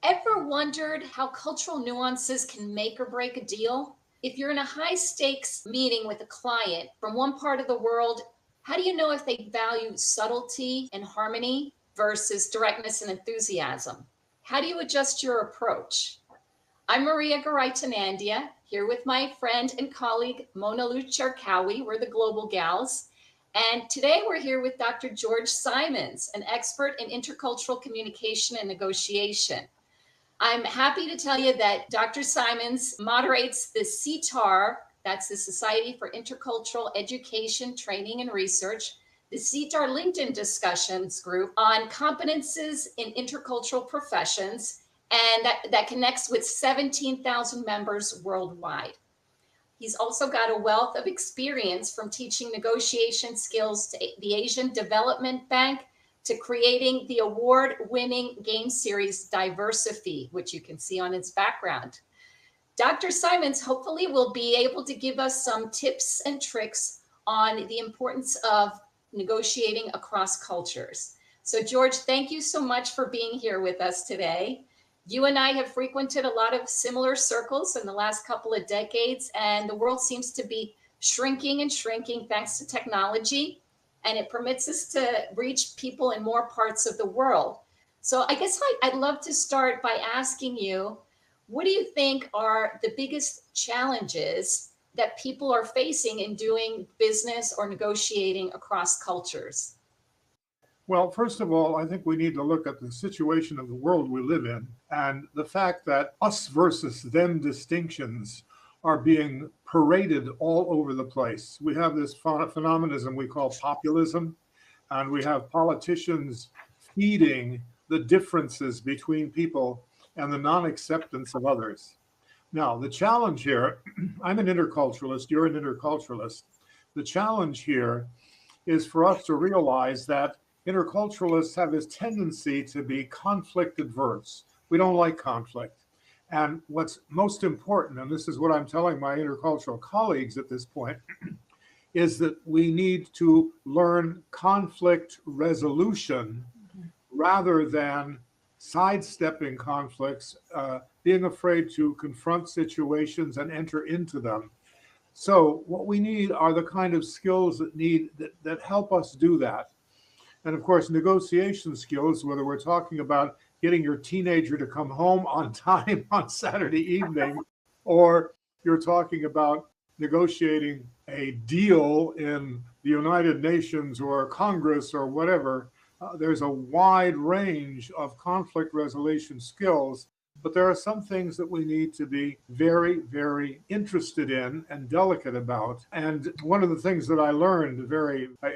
Ever wondered how cultural nuances can make or break a deal? If you're in a high stakes meeting with a client from one part of the world, how do you know if they value subtlety and harmony versus directness and enthusiasm? How do you adjust your approach? I'm Maria Garaitanandia, here with my friend and colleague Mona Lou Cherkaoui. We're the Global Gals. And today we're here with Dr. George Simons, an expert in intercultural communication and negotiation. I'm happy to tell you that Dr. Simons moderates the CTAR, that's the Society for Intercultural Education, Training, and Research, the CTAR LinkedIn discussions group on competences in intercultural professions, and that connects with 17,000 members worldwide. He's also got a wealth of experience from teaching negotiation skills to the Asian Development Bank to creating the award-winning game series Diversify, which you can see on its background. Dr. Simons hopefully will be able to give us some tips and tricks on the importance of negotiating across cultures. So George, thank you so much for being here with us today. You and I have frequented a lot of similar circles in the last couple of decades, and the world seems to be shrinking and shrinking thanks to technology, and it permits us to reach people in more parts of the world. So I guess I'd love to start by asking you, what do you think are the biggest challenges that people are facing in doing business or negotiating across cultures? Well, first of all, I think we need to look at the situation of the world we live in and the fact that us versus them distinctions are being paraded all over the place. We have this phenomenon we call populism, and we have politicians feeding the differences between people and the non-acceptance of others. Now, the challenge here, I'm an interculturalist, you're an interculturalist. The challenge here is for us to realize that interculturalists have this tendency to be conflict adverse. We don't like conflict. And what's most important, and this is what I'm telling my intercultural colleagues at this point, is that we need to learn conflict resolution rather than sidestepping conflicts, being afraid to confront situations and enter into them. So what we need are the kind of skills that help us do that. And of course, negotiation skills, whether we're talking about getting your teenager to come home on time on Saturday evening, or you're talking about negotiating a deal in the United Nations or Congress or whatever, there's a wide range of conflict resolution skills. But there are some things that we need to be very, very interested in and delicate about. And one of the things that I learned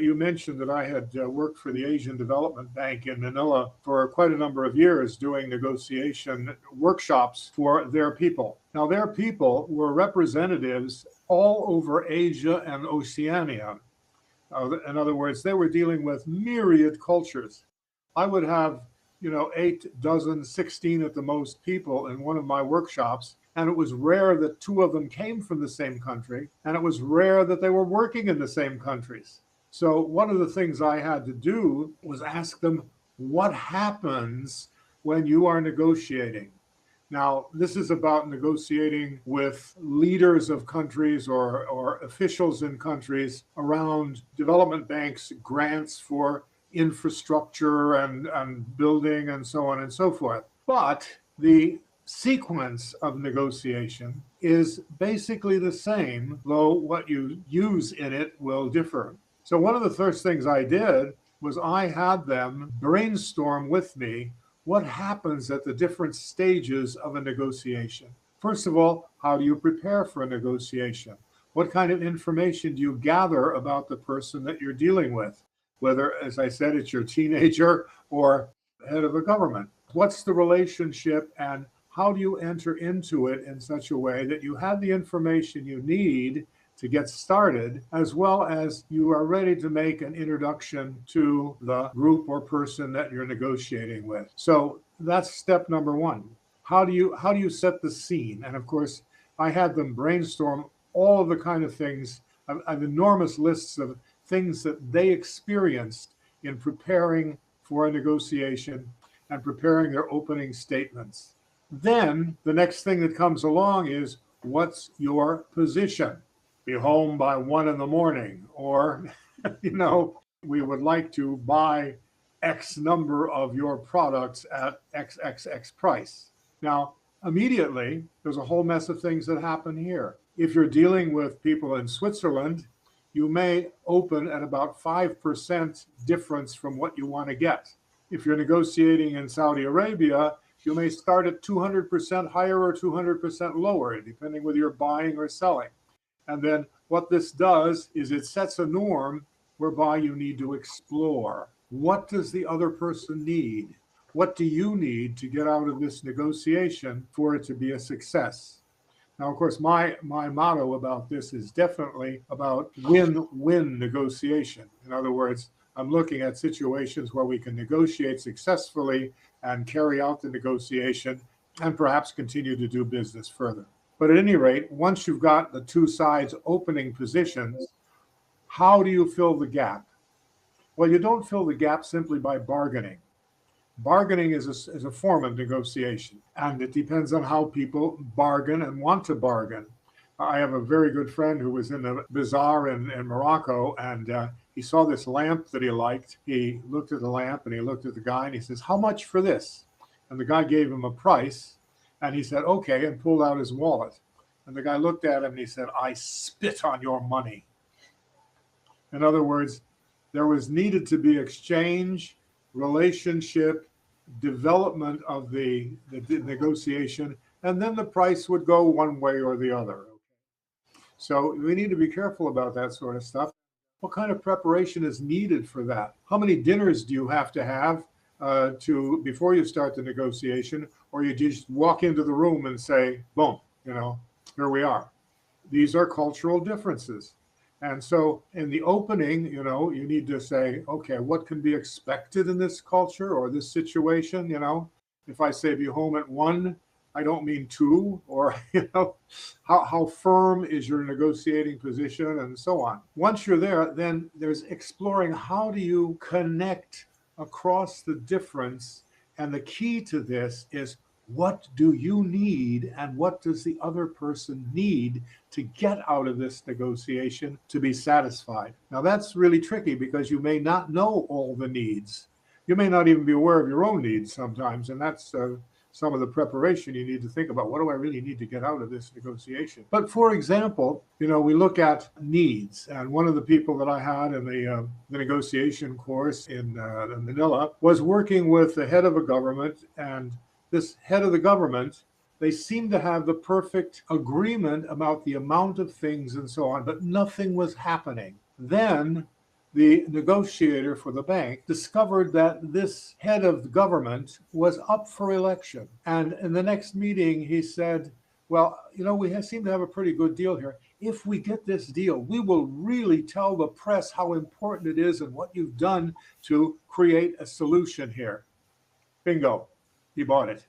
you mentioned that I had worked for the Asian Development Bank in Manila for quite a number of years doing negotiation workshops for their people. Now, their people were representatives all over Asia and Oceania. In other words, they were dealing with myriad cultures. I would have 8 dozen, 16 at the most people in one of my workshops. And it was rare that 2 of them came from the same country. And it was rare that they were working in the same countries. So one of the things I had to do was ask them, what happens when you are negotiating? Now, this is about negotiating with leaders of countries or officials in countries around development banks, grants for infrastructure and building and so on and so forth. But the sequence of negotiation is basically the same, though what you use in it will differ. So one of the first things I did was I had them brainstorm with me what happens at the different stages of a negotiation. First of all, how do you prepare for a negotiation? What kind of information do you gather about the person that you're dealing with? Whether, as I said, it's your teenager or head of a government. What's the relationship and how do you enter into it in such a way that you have the information you need to get started, as well as you are ready to make an introduction to the group or person that you're negotiating with? So that's step number 1. How do you set the scene? And of course, I had them brainstorm all of the kind of things, I've enormous lists of things that they experienced in preparing for a negotiation and preparing their opening statements. Then the next thing that comes along is, what's your position? Be home by 1 in the morning, or, we would like to buy X number of your products at XXX price. Now, immediately, there's a whole mess of things that happen here. If you're dealing with people in Switzerland, you may open at about 5% difference from what you want to get. If you're negotiating in Saudi Arabia, you may start at 200% higher or 200% lower, depending whether you're buying or selling. And then what this does is it sets a norm whereby you need to explore. What does the other person need? What do you need to get out of this negotiation for it to be a success? Now, of course, my motto about this is definitely about win-win negotiation. In other words, I'm looking at situations where we can negotiate successfully and carry out the negotiation and perhaps continue to do business further. But at any rate, once you've got the two sides opening positions, how do you fill the gap? Well, you don't fill the gap simply by bargaining. Bargaining is a form of negotiation, and it depends on how people bargain and want to bargain. I have a very good friend who was in a bazaar in Morocco, and he saw this lamp that he liked. He looked at the lamp and he looked at the guy and he says, "How much for this?" And the guy gave him a price, and he said, "Okay," and pulled out his wallet. And the guy looked at him and he said, "I spit on your money." In other words, there was needed to be exchange, relationship, development of the negotiation, and then the price would go one way or the other. So we need to be careful about that sort of stuff. What kind of preparation is needed for that? How many dinners do you have to have before you start the negotiation, or you just walk into the room and say, boom, here we are? These are cultural differences. And so in the opening, you need to say, okay, what can be expected in this culture or this situation? If I say be home at 1, I don't mean 2, or, how firm is your negotiating position and so on. Once you're there, then there's exploring how do you connect across the difference. And the key to this is, what do you need and what does the other person need to get out of this negotiation to be satisfied? Now, that's really tricky because you may not know all the needs. You may not even be aware of your own needs sometimes, and that's some of the preparation you need to think about. What do I really need to get out of this negotiation? But for example, we look at needs. And one of the people that I had in the negotiation course in Manila was working with the head of a government, and this head of the government, they seemed to have the perfect agreement about the amount of things and so on, but nothing was happening. Then the negotiator for the bank discovered that this head of the government was up for election. And in the next meeting, he said, well, we seem to have a pretty good deal here. If we get this deal, we will really tell the press how important it is and what you've done to create a solution here. Bingo. He bought it.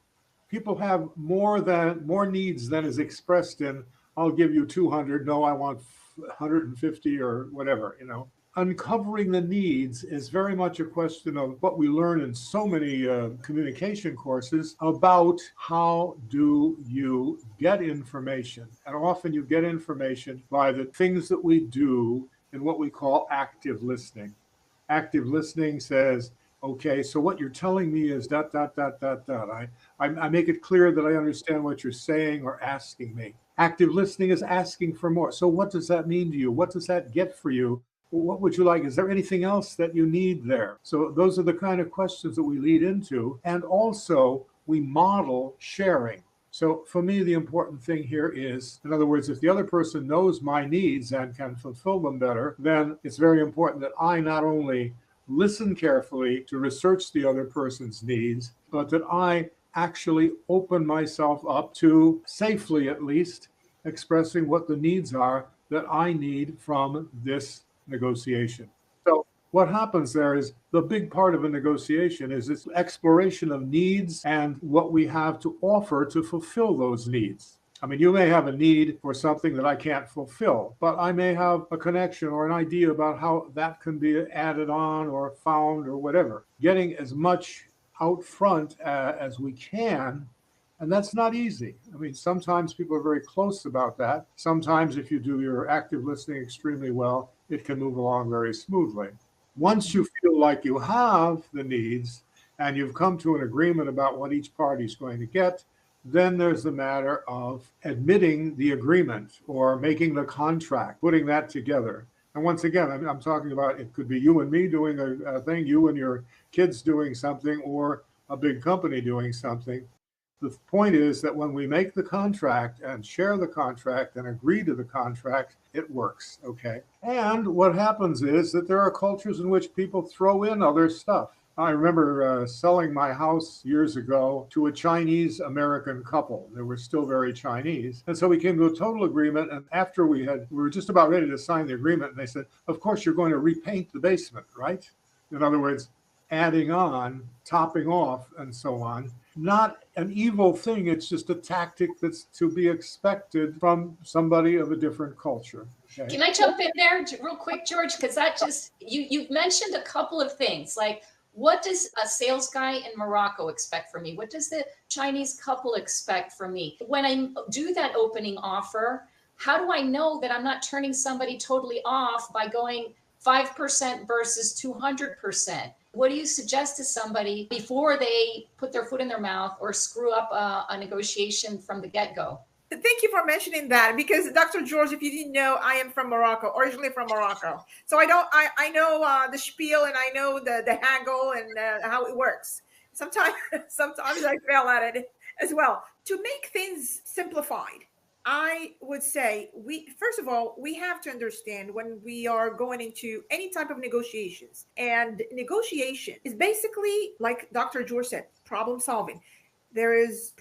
People have more needs than is expressed in, I'll give you 200. No, I want 150 or whatever, Uncovering the needs is very much a question of what we learn in so many communication courses about how do you get information. And often you get information by the things that we do in what we call active listening. Active listening says, okay, so what you're telling me is that. I make it clear that I understand what you're saying or asking me. Active listening is asking for more. So what does that mean to you? What does that get for you? What would you like? Is there anything else that you need there? So those are the kind of questions that we lead into. And also we model sharing. So for me, the important thing here is, in other words, if the other person knows my needs and can fulfill them better, then it's very important that I not only listen carefully to research the other person's needs, but that I actually open myself up to, safely at least, expressing what the needs are that I need from this negotiation. So what happens there is, the big part of a negotiation is this exploration of needs and what we have to offer to fulfill those needs. I mean, you may have a need for something that I can't fulfill, but I may have a connection or an idea about how that can be added on or found or whatever. Getting as much out front as we can And that's not easy. I mean, sometimes people are very close about that. Sometimes, if you do your active listening extremely well, it can move along very smoothly. Once you feel like you have the needs and you've come to an agreement about what each party is going to get, then there's the matter of admitting the agreement or making the contract, putting that together. And once again, I'm talking about it could be you and me doing a thing, you and your kids doing something, or a big company doing something. The point is that when we make the contract and share the contract and agree to the contract, it works, okay? And what happens is that there are cultures in which people throw in other stuff. I remember selling my house years ago to a Chinese American couple. They were still very Chinese. And so we came to a total agreement. And after we were just about ready to sign the agreement, and they said, of course, you're going to repaint the basement, right? In other words, adding on, topping off, and so on. Not an evil thing. It's just a tactic that's to be expected from somebody of a different culture. Okay? Can I jump in there real quick, George? Because that just, you've mentioned a couple of things, like what does a sales guy in Morocco expect from me? What does the Chinese couple expect from me? When I do that opening offer, how do I know that I'm not turning somebody totally off by going 5% versus 200%? What do you suggest to somebody before they put their foot in their mouth or screw up a negotiation from the get-go? Thank you for mentioning that, because Dr. George, if you didn't know, I am from Morocco, originally from Morocco. So I know the spiel, and I know the haggle and how it works. Sometimes I fail at it as well. To make things simplified, I would say first of all, we have to understand when we are going into any type of negotiations, and negotiation is basically, like Dr. George said, problem solving. There's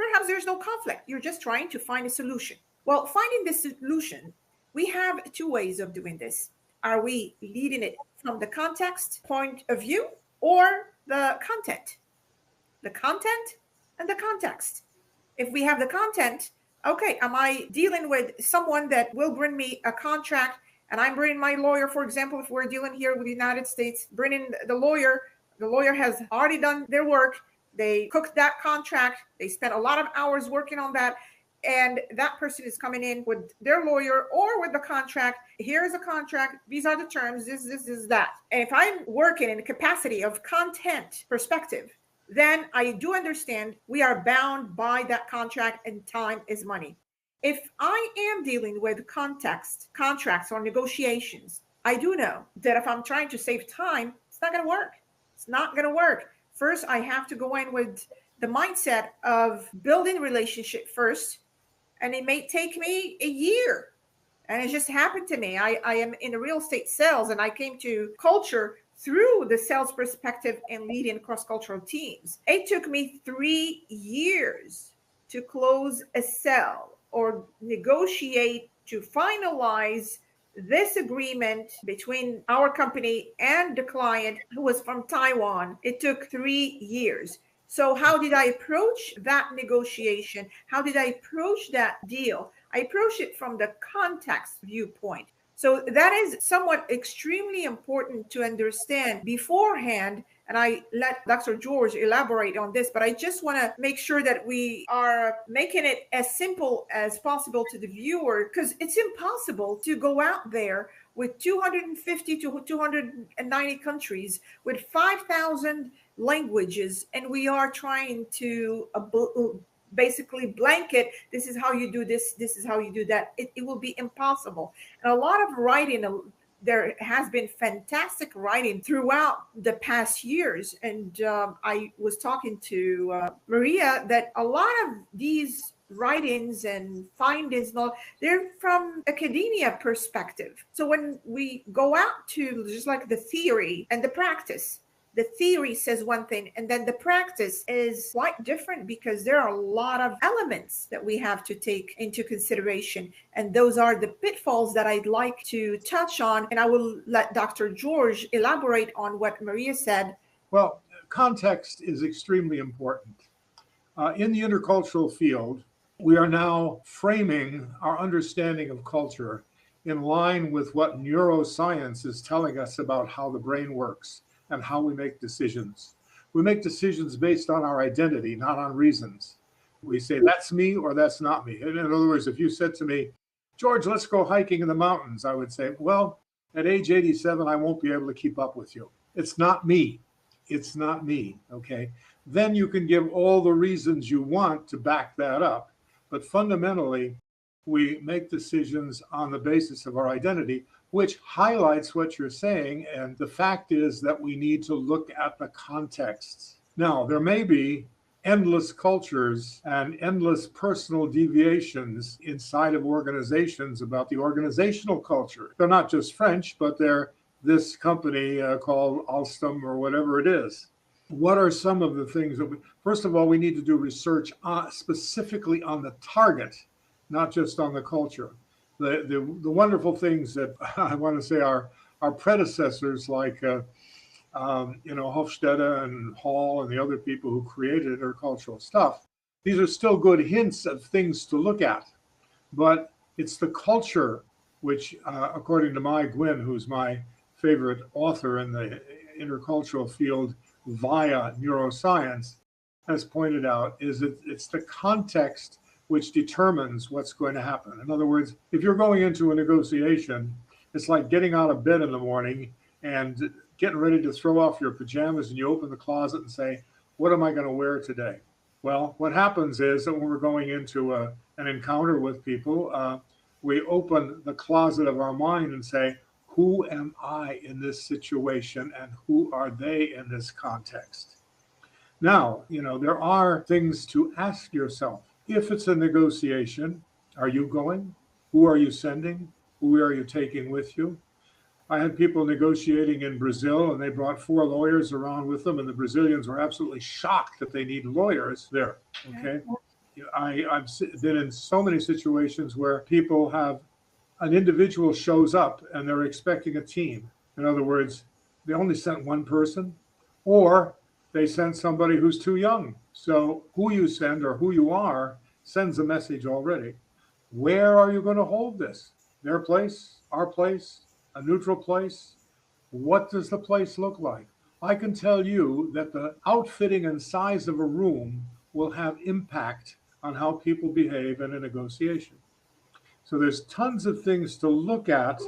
no conflict. You're just trying to find a solution. Well, finding the solution, we have two ways of doing this. Are we leading it from the context point of view or the content? The content and the context. If we have the content, okay, am I dealing with someone that will bring me a contract, and I'm bringing my lawyer, for example, if we're dealing here with the United States, bringing the lawyer has already done their work. They cooked that contract. They spent a lot of hours working on that. And that person is coming in with their lawyer or with the contract. Here's a contract. These are the terms. This, that. And if I'm working in the capacity of content perspective, then I do understand we are bound by that contract, and time is money. If I am dealing with context, contracts, or negotiations, I do know that if I'm trying to save time, it's not going to work. It's not going to work. First, I have to go in with the mindset of building relationship first, and it may take me a year. And it just happened to me. I am in the real estate sales, and I came to culture through the sales perspective and leading cross-cultural teams. It took me 3 years to close a sale or negotiate to finalize this agreement between our company and the client, who was from Taiwan. It took 3 years. So how did I approach that negotiation? How did I approach that deal? I approached it from the context viewpoint. So that is somewhat extremely important to understand beforehand. And I let Dr. George elaborate on this, but I just want to make sure that we are making it as simple as possible to the viewer, because it's impossible to go out there with 250 to 290 countries with 5,000 languages, and we are trying to basically blanket, this is how you do this is how you do that. It will be impossible. And a lot of writing, there has been fantastic writing throughout the past years. And I was talking to Maria that a lot of these writings and findings, they're from academia perspective. So when we go out to just like the theory and the practice, the theory says one thing, and then the practice is quite different, because there are a lot of elements that we have to take into consideration. And those are the pitfalls that I'd like to touch on. And I will let Dr. George elaborate on what Maria said. Well, context is extremely important. In the intercultural field, we are now framing our understanding of culture in line with what neuroscience is telling us about how the brain works and how we make decisions. We make decisions based on our identity, not on reasons. We say, that's me or that's not me. In other words, if you said to me, George, let's go hiking in the mountains, I would say, well, at age 87, I won't be able to keep up with you. It's not me. It's not me. Okay. Then you can give all the reasons you want to back that up. But fundamentally, we make decisions on the basis of our identity, which highlights what you're saying. And the fact is that we need to look at the context. Now, there may be endless cultures and endless personal deviations inside of organizations about the organizational culture. They're not just French, but they're this company called Alstom or whatever it is. What are some of the things that first of all, we need to do research specifically on the target, not just on the culture. The wonderful things that I want to say our predecessors like Hofstede and Hall and the other people who created intercultural stuff, these are still good hints of things to look at. But it's the culture which, according to Mai Gwynn, who's my favorite author in the intercultural field via neuroscience, has pointed out, is that it's the context which determines what's going to happen. In other words, if you're going into a negotiation, it's like getting out of bed in the morning and getting ready to throw off your pajamas, and you open the closet and say, what am I going to wear today? Well, what happens is that when we're going into an encounter with people, we open the closet of our mind and say, who am I in this situation and who are they in this context? Now, there are things to ask yourself. If it's a negotiation, are you going? Who are you sending? Who are you taking with you? I had people negotiating in Brazil, and they brought 4 lawyers around with them, and the Brazilians were absolutely shocked that they need lawyers there. Okay, I've been in so many situations where people have an individual shows up and they're expecting a team. In other words, they only sent one person, or they sent somebody who's too young. So who you send or who you are sends a message already. Where are you going to hold this? Their place, our place, a neutral place? What does the place look like? I can tell you that the outfitting and size of a room will have impact on how people behave in a negotiation. So there's tons of things to look at,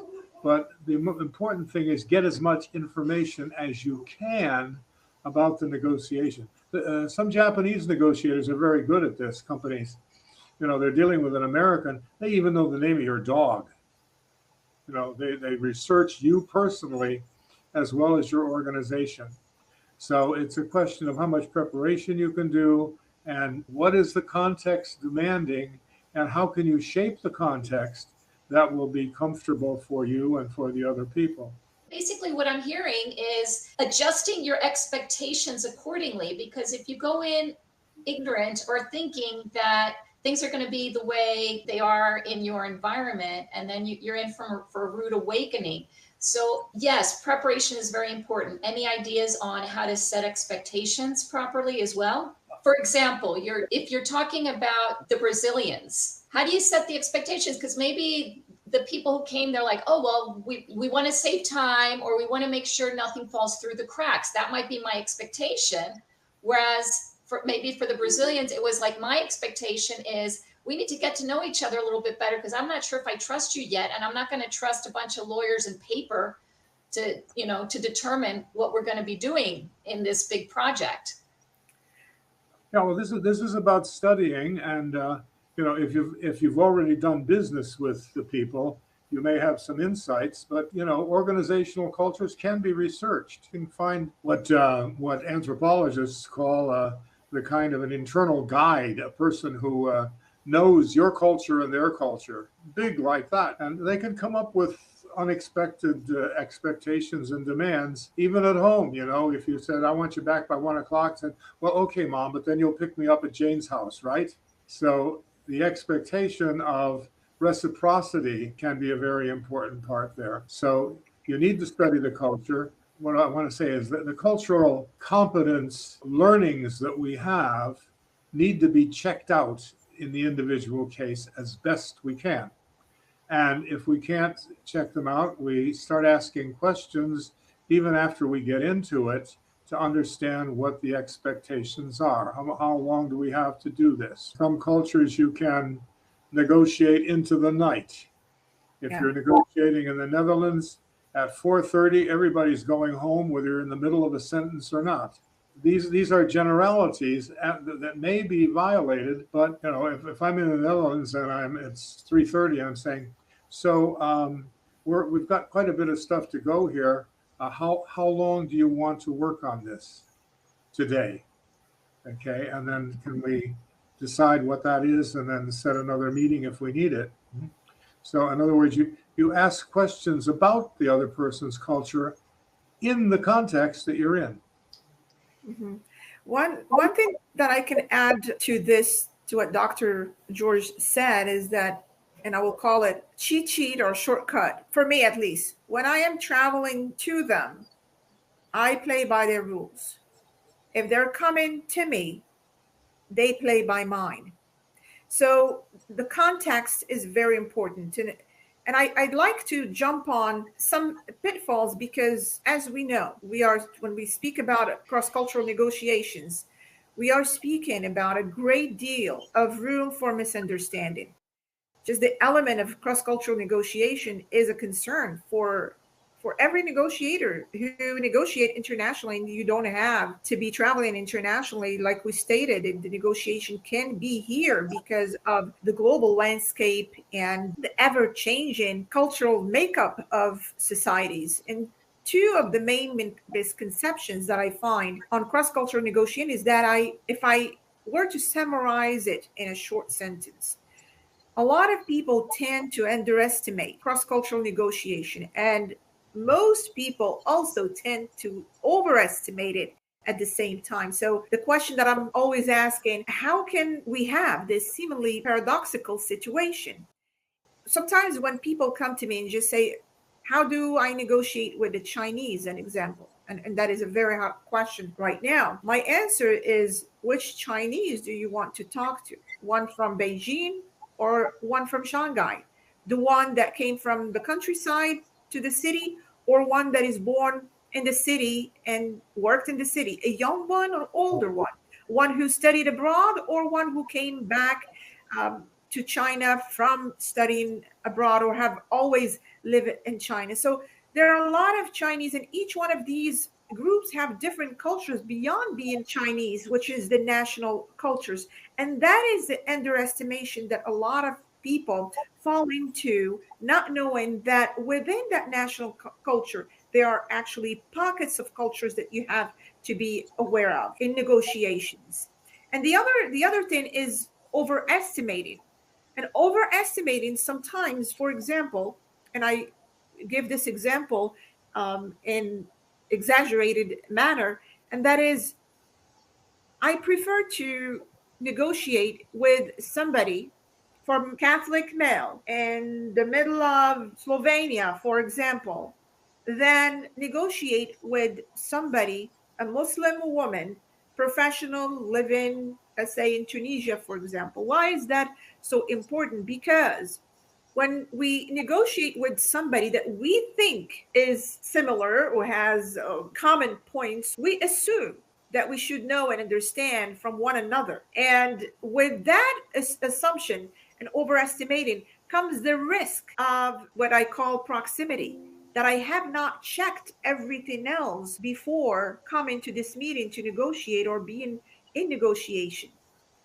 but the important thing is get as much information as you can about the negotiation. Some Japanese negotiators are very good at this, companies. They're dealing with an American, they even know the name of your dog. They research you personally as well as your organization. So it's a question of how much preparation you can do and what is the context demanding, and how can you shape the context that will be comfortable for you and for the other people. Basically, what I'm hearing is adjusting your expectations accordingly, because if you go in ignorant or thinking that things are going to be the way they are in your environment, and then you're in for a rude awakening. So yes, preparation is very important. Any ideas on how to set expectations properly as well? For example, if you're talking about the Brazilians, how do you set the expectations? Because maybe the people who came, they're like, oh, well, we want to save time, or we want to make sure nothing falls through the cracks. That might be my expectation. Whereas maybe for the Brazilians, it was like, my expectation is we need to get to know each other a little bit better, because I'm not sure if I trust you yet. And I'm not going to trust a bunch of lawyers and paper to determine what we're going to be doing in this big project. Yeah, well, this is about studying, and if you've already done business with the people, you may have some insights. But organizational cultures can be researched. You can find what anthropologists call the kind of an internal guide, a person who knows your culture and their culture, big like that, and they can come up with unexpected expectations and demands, even at home. If you said, I want you back by 1 o'clock, said, well, okay, Mom, but then you'll pick me up at Jane's house, right? So the expectation of reciprocity can be a very important part there. So you need to study the culture. What I want to say is that the cultural competence learnings that we have need to be checked out in the individual case as best we can. And if we can't check them out, we start asking questions even after we get into it to understand what the expectations are. How long do we have to do this? Some cultures you can negotiate into the night. If Yeah. you're negotiating in the Netherlands at 4:30, everybody's going home, whether you're in the middle of a sentence or not. These are generalities that may be violated, but if I'm in the Netherlands and it's 3:30, I'm saying, so we've got quite a bit of stuff to go here. How long do you want to work on this today? Okay, and then can we decide what that is, and then set another meeting if we need it. So in other words, you ask questions about the other person's culture in the context that you're in. Mm-hmm. One thing that I can add to this, to what Dr. George said, is that, and I will call it cheat sheet or shortcut, for me at least, when I am traveling to them, I play by their rules. If they're coming to me, they play by mine. So the context is very important. And I'd like to jump on some pitfalls, because as we know, when we speak about cross-cultural negotiations, we are speaking about a great deal of room for misunderstanding. Just the element of cross-cultural negotiation is a concern for every negotiator who negotiate internationally. And you don't have to be traveling internationally. Like we stated, the negotiation can be here because of the global landscape and the ever-changing cultural makeup of societies. And two of the main misconceptions that I find on cross-cultural negotiation is that if I were to summarize it in a short sentence, a lot of people tend to underestimate cross-cultural negotiation, and most people also tend to overestimate it at the same time. So the question that I'm always asking, how can we have this seemingly paradoxical situation? Sometimes when people come to me and just say, how do I negotiate with the Chinese, an example? And that is a very hot question right now. My answer is, which Chinese do you want to talk to? One from Beijing or one from Shanghai? The one that came from the countryside to the city, or one that is born in the city and worked in the city? A young one or older one? One who studied abroad, or one who came back to China from studying abroad, or have always lived in China? So there are a lot of Chinese, and each one of these groups have different cultures beyond being Chinese, which is the national cultures. And that is the underestimation that a lot of people fall into, not knowing that within that national culture, there are actually pockets of cultures that you have to be aware of in negotiations. And the other thing is overestimating. And overestimating sometimes, for example, and I give this example in exaggerated manner, and that is, I prefer to negotiate with somebody from Catholic male in the middle of Slovenia, for example, than negotiate with somebody, a Muslim woman, professional, living, let's say in Tunisia, for example. Why is that so important? Because when we negotiate with somebody that we think is similar or has common points, we assume that we should know and understand from one another. And with that assumption and overestimating comes the risk of what I call proximity, that I have not checked everything else before coming to this meeting to negotiate or being in negotiation.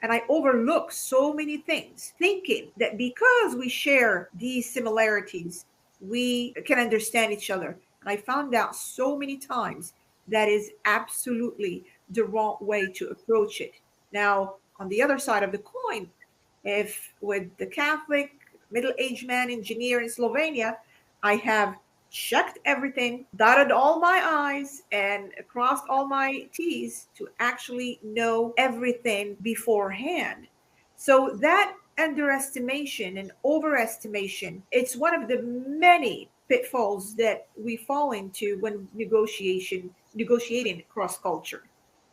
And I overlook so many things, thinking that because we share these similarities, we can understand each other. And I found out so many times that is absolutely the wrong way to approach it. Now, on the other side of the coin, if with the Catholic middle-aged man engineer in Slovenia, I have checked everything, dotted all my I's, and crossed all my T's to actually know everything beforehand. So that underestimation and overestimation, it's one of the many pitfalls that we fall into when negotiating cross culture.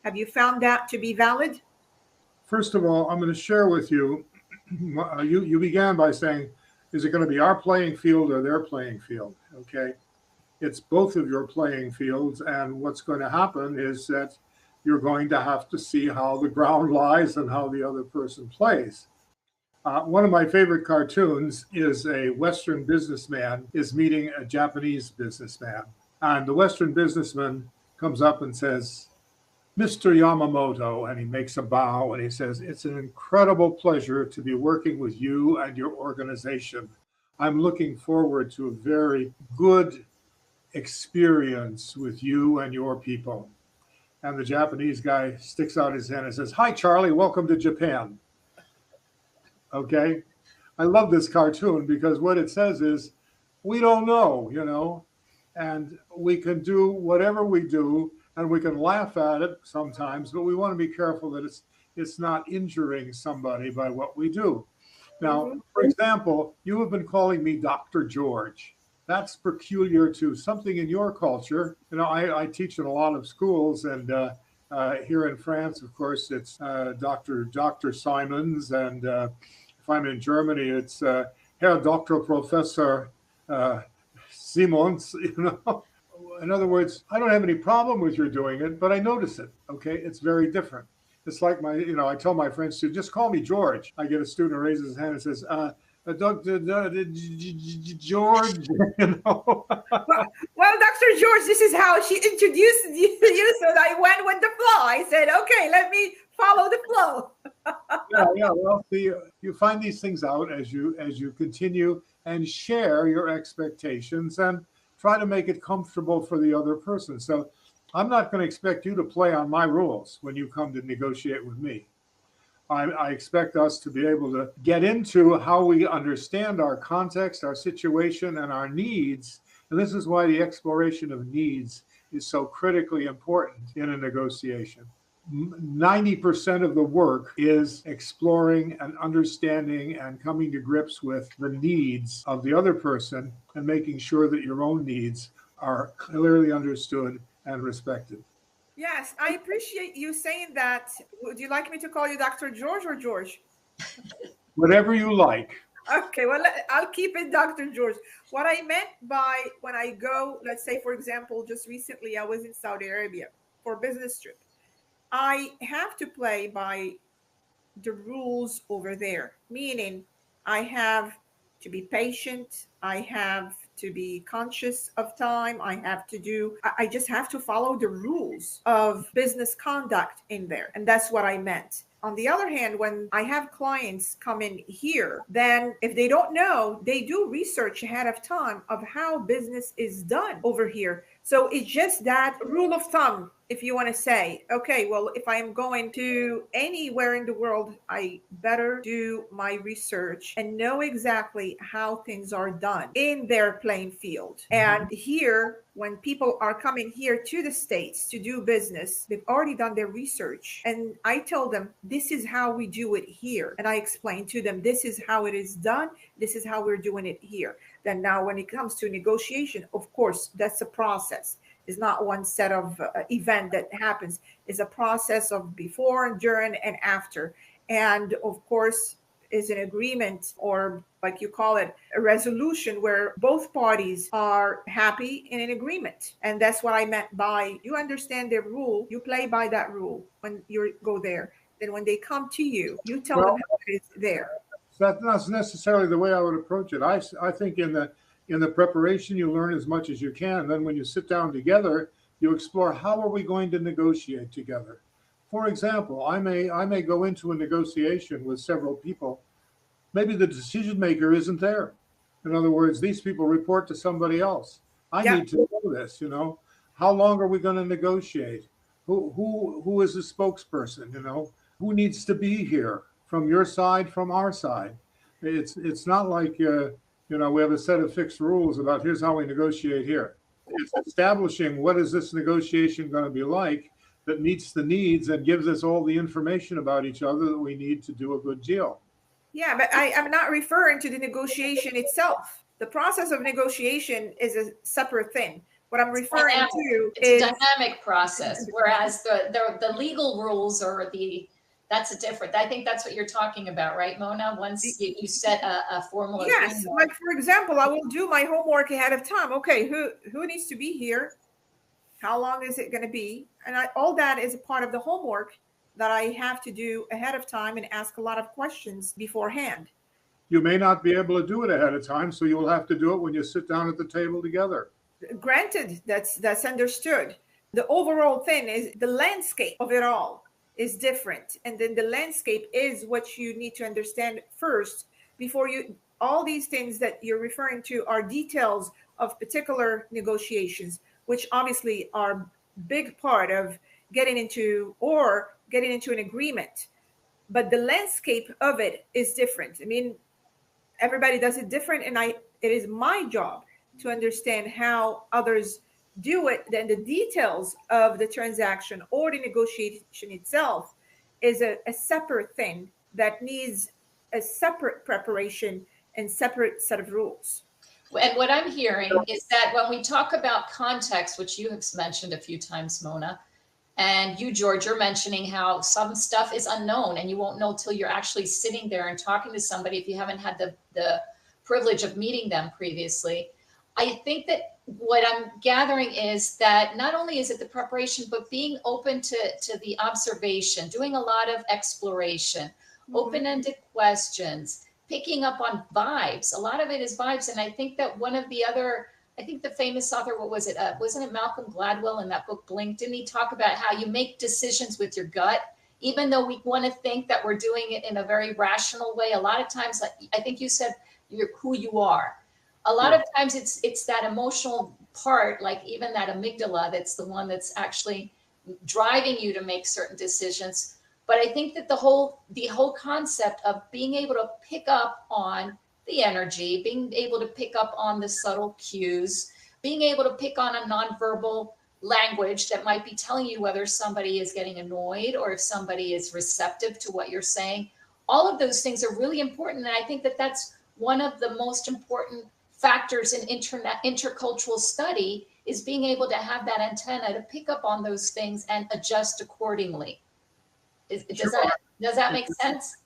Have you found that to be valid? First of all, I'm going to share with you, you began by saying, is it going to be our playing field or their playing field? Okay. It's both of your playing fields, and what's going to happen is that you're going to have to see how the ground lies and how the other person plays. One of my favorite cartoons is a Western businessman is meeting a Japanese businessman. And the Western businessman comes up and says, "Mr. Yamamoto," and he makes a bow and he says, "It's an incredible pleasure to be working with you and your organization. I'm looking forward to a very good experience with you and your people." And the Japanese guy sticks out his hand and says, "Hi, Charlie, welcome to Japan." Okay? I love this cartoon because what it says is, we don't know, and we can do whatever we do, and we can laugh at it sometimes, but we want to be careful that it's not injuring somebody by what we do. Now, for example, you have been calling me Dr. George. That's peculiar to something in your culture. I teach in a lot of schools, and here in France, of course, it's Dr. Simons, and if I'm in Germany, it's Herr Dr. Professor Simons. In other words, I don't have any problem with your doing it, but I notice it. Okay, it's very different. It's like I tell my friends to just call me George. I get a student who raises his hand and says, Dr. George, Well, Dr. George, this is how she introduced you, so I went with the flow. I said, okay, let me follow the flow. Yeah. Well, see, you find these things out as you continue and share your expectations and try to make it comfortable for the other person. So I'm not going to expect you to play on my rules when you come to negotiate with me. I expect us to be able to get into how we understand our context, our situation, and our needs. And this is why the exploration of needs is so critically important in a negotiation. 90% of the work is exploring and understanding and coming to grips with the needs of the other person and making sure that your own needs are clearly understood and respected. Yes, I appreciate you saying that. Would you like me to call you Dr. George or George? Whatever you like. Okay, well, I'll keep it Dr. George. What I meant by when I go, let's say, for example, just recently I was in Saudi Arabia for a business trip. I have to play by the rules over there, meaning I have to be patient. I have to be conscious of time. I just have to follow the rules of business conduct in there. And that's what I meant. On the other hand, when I have clients come in here, then if they don't know, they do research ahead of time of how business is done over here. So it's just that rule of thumb, if you want to say, okay, well, if I am going to anywhere in the world, I better do my research and know exactly how things are done in their playing field. And here, when people are coming here to the States to do business, they've already done their research. And I tell them, this is how we do it here. And I explain to them, this is how it is done. This is how we're doing it here. Then now when it comes to negotiation, of course, that's a process. It's not one set of event that happens. It's a process of before and during and after. And of course, is an agreement, or like you call it, a resolution where both parties are happy in an agreement. And that's what I meant by you understand their rule, you play by that rule when you go there. Then when they come to you, you tell them how it is there. That's not necessarily the way I would approach it. I think in the preparation, you learn as much as you can. Then when you sit down together, you explore how are we going to negotiate together. For example, I may go into a negotiation with several people. Maybe the decision maker isn't there. In other words, these people report to somebody else. I need to know this. How long are we going to negotiate? Who is the spokesperson? Who needs to be here from your side, from our side? It's not like we have a set of fixed rules about here's how we negotiate here. It's establishing what is this negotiation going to be like that meets the needs and gives us all the information about each other that we need to do a good deal. Yeah, but I'm not referring to the negotiation itself. The process of negotiation is a separate thing. What I'm referring to is a dynamic process, whereas the legal rules or the That's a different, I think that's what you're talking about, right, Mona? Once you set a formal Yes, agreement. like for example, I will do my homework ahead of time. Okay, who needs to be here? How long is it going to be? And all that is a part of the homework that I have to do ahead of time and ask a lot of questions beforehand. You may not be able to do it ahead of time, so you'll have to do it when you sit down at the table together. Granted, that's understood. The overall thing is the landscape of it all is different. And then the landscape is what you need to understand first before you, all these things that you're referring to are details of particular negotiations, which obviously are big part of getting into an agreement. But the landscape of it is different. I mean, everybody does it different, and it is my job to understand how others do it. Then the details of the transaction or the negotiation itself is a separate thing that needs a separate preparation and separate set of rules. And what I'm hearing is that when we talk about context, which you have mentioned a few times, Mona, and you, George, you're mentioning how some stuff is unknown and you won't know till you're actually sitting there and talking to somebody if you haven't had the privilege of meeting them previously. I think that what I'm gathering is that not only is it the preparation, but being open to the observation, doing a lot of exploration, open-ended questions, picking up on vibes. A lot of it is vibes. And I think that one of the other, I think the famous author, what was it? Wasn't it Malcolm Gladwell in that book, Blink? Didn't he talk about how you make decisions with your gut? Even though we want to think that we're doing it in a very rational way, a lot of times, like I think you said, you're who you are. A lot of times it's that emotional part, like even that amygdala, that's the one that's actually driving you to make certain decisions. But I think that the whole concept of being able to pick up on the energy, being able to pick up on the subtle cues, being able to pick on a nonverbal language that might be telling you whether somebody is getting annoyed or if somebody is receptive to what you're saying. All of those things are really important. And I think that that's one of the most important factors in intercultural study is being able to have that antenna to pick up on those things and adjust accordingly. Does that make sense?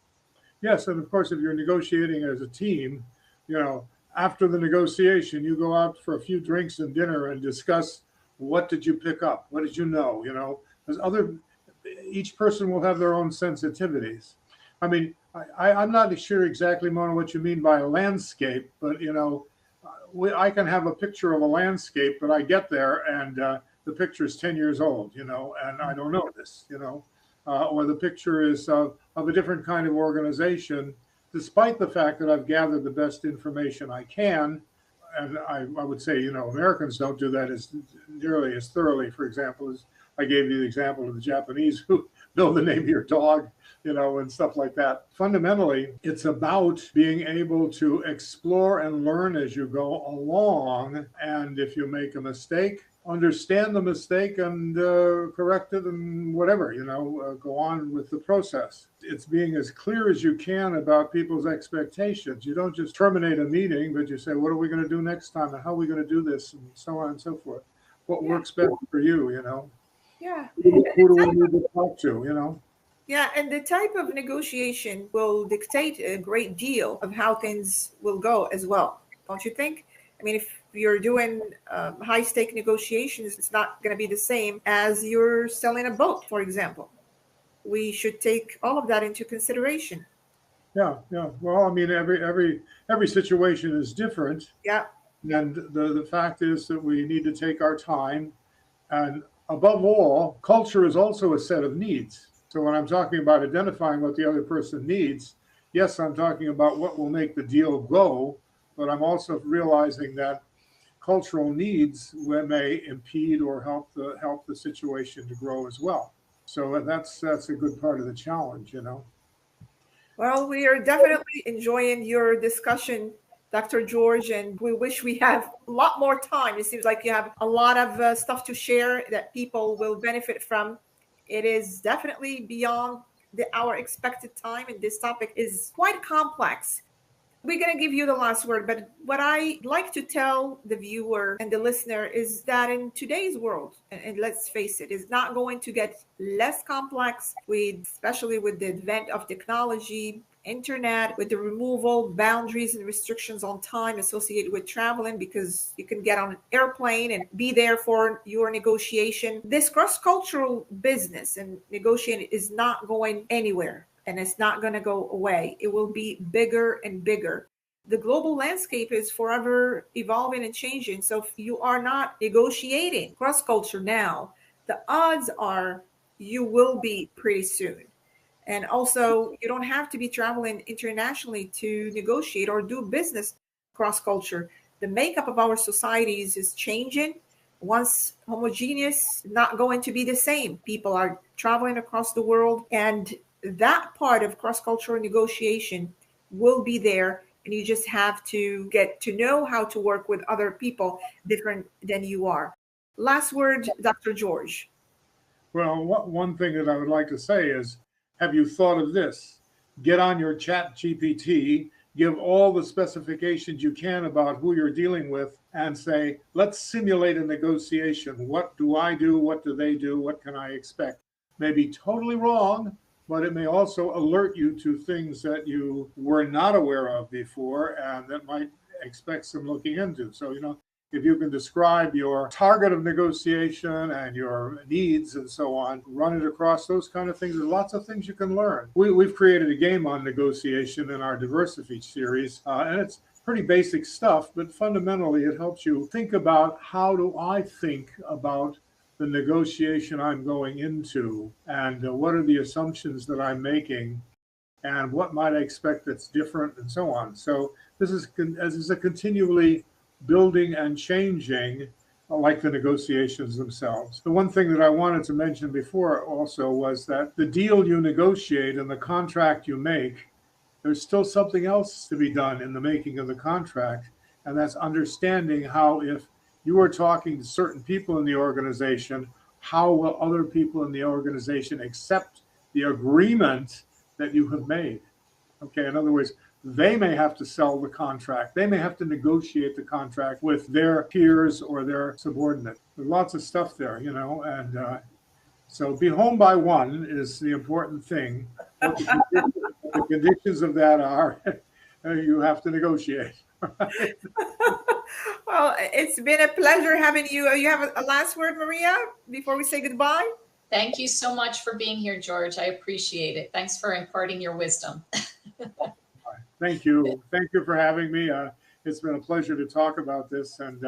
Yes, and of course, if you're negotiating as a team, after the negotiation, you go out for a few drinks and dinner and discuss what did you pick up, what did you know, because each person will have their own sensitivities. I mean, I'm not sure exactly, Mona, what you mean by a landscape, but I can have a picture of a landscape, but I get there and the picture is 10 years old, and I don't know this, or the picture is of a different kind of organization, despite the fact that I've gathered the best information I can. And I would say, Americans don't do that as nearly as thoroughly, for example, as I gave you the example of the Japanese who know the name of your dog, and stuff like that. Fundamentally, it's about being able to explore and learn as you go along. And if you make a mistake, understand the mistake and correct it and whatever, go on with the process. It's being as clear as you can about people's expectations. You don't just terminate a meeting, but you say, what are we going to do next time? And how are we going to do this? And so on and so forth. What works best for you, Yeah. Who do we need to talk to, Yeah, and the type of negotiation will dictate a great deal of how things will go as well, don't you think? I mean, if you're doing high-stake negotiations, it's not going to be the same as you're selling a boat, for example. We should take all of that into consideration. Yeah. Well, I mean, every situation is different. Yeah. And the fact is that we need to take our time. And above all, culture is also a set of needs. So when I'm talking about identifying what the other person needs, yes, I'm talking about what will make the deal go, but I'm also realizing that cultural needs may impede or help the situation to grow as well. So that's a good part of the challenge, Well, we are definitely enjoying your discussion, Dr. George, and we wish we have a lot more time. It seems like you have a lot of stuff to share that people will benefit from. It is definitely beyond our expected time, and this topic is quite complex. We're going to give you the last word, but what I like to tell the viewer and the listener is that in today's world, and let's face it, is not going to get less complex, especially with the advent of technology, internet, with the removal boundaries and restrictions on time associated with traveling, because you can get on an airplane and be there for your negotiation. This cross-cultural business and negotiating is not going anywhere, and it's not going to go away. It will be bigger and bigger. The global landscape is forever evolving and changing. So if you are not negotiating cross-culture now, the odds are you will be pretty soon. And also, you don't have to be traveling internationally to negotiate or do business cross-culture. The makeup of our societies is changing. Once homogeneous, not going to be the same. People are traveling across the world, and that part of cross-cultural negotiation will be there, and you just have to get to know how to work with other people different than you are. Last word, Dr. George. Well, one thing that I would like to say is, have you thought of this? Get on your chat GPT, give all the specifications you can about who you're dealing with, and say, let's simulate a negotiation. What do I do? What do they do? What can I expect? May be totally wrong, but it may also alert you to things that you were not aware of before and that might expect some looking into. So, if you can describe your target of negotiation and your needs and so on, run it across those kind of things. There's lots of things you can learn. We've created a game on negotiation in our Diversity series, and it's pretty basic stuff, but fundamentally it helps you think about, how do I think about the negotiation I'm going into, and what are the assumptions that I'm making, and what might I expect that's different, and so on. So this is a continually building and changing, like the negotiations themselves. The one thing that I wanted to mention before also was that the deal you negotiate and the contract you make, there's still something else to be done in the making of the contract, and that's understanding how, if you are talking to certain people in the organization, how will other people in the organization accept the agreement that you have made? Okay, in other words, they may have to sell the contract. They may have to negotiate the contract with their peers or their subordinate. There's lots of stuff there, and so be home by one is the important thing. What the conditions of that are, you have to negotiate. Well, it's been a pleasure having you. You have a last word, Maria, before we say goodbye? Thank you so much for being here, George. I appreciate it. Thanks for imparting your wisdom. Thank you. Thank you for having me. It's been a pleasure to talk about this, and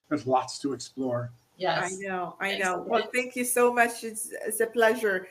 there's lots to explore. Yes. I know. Well, thank you so much. It's a pleasure.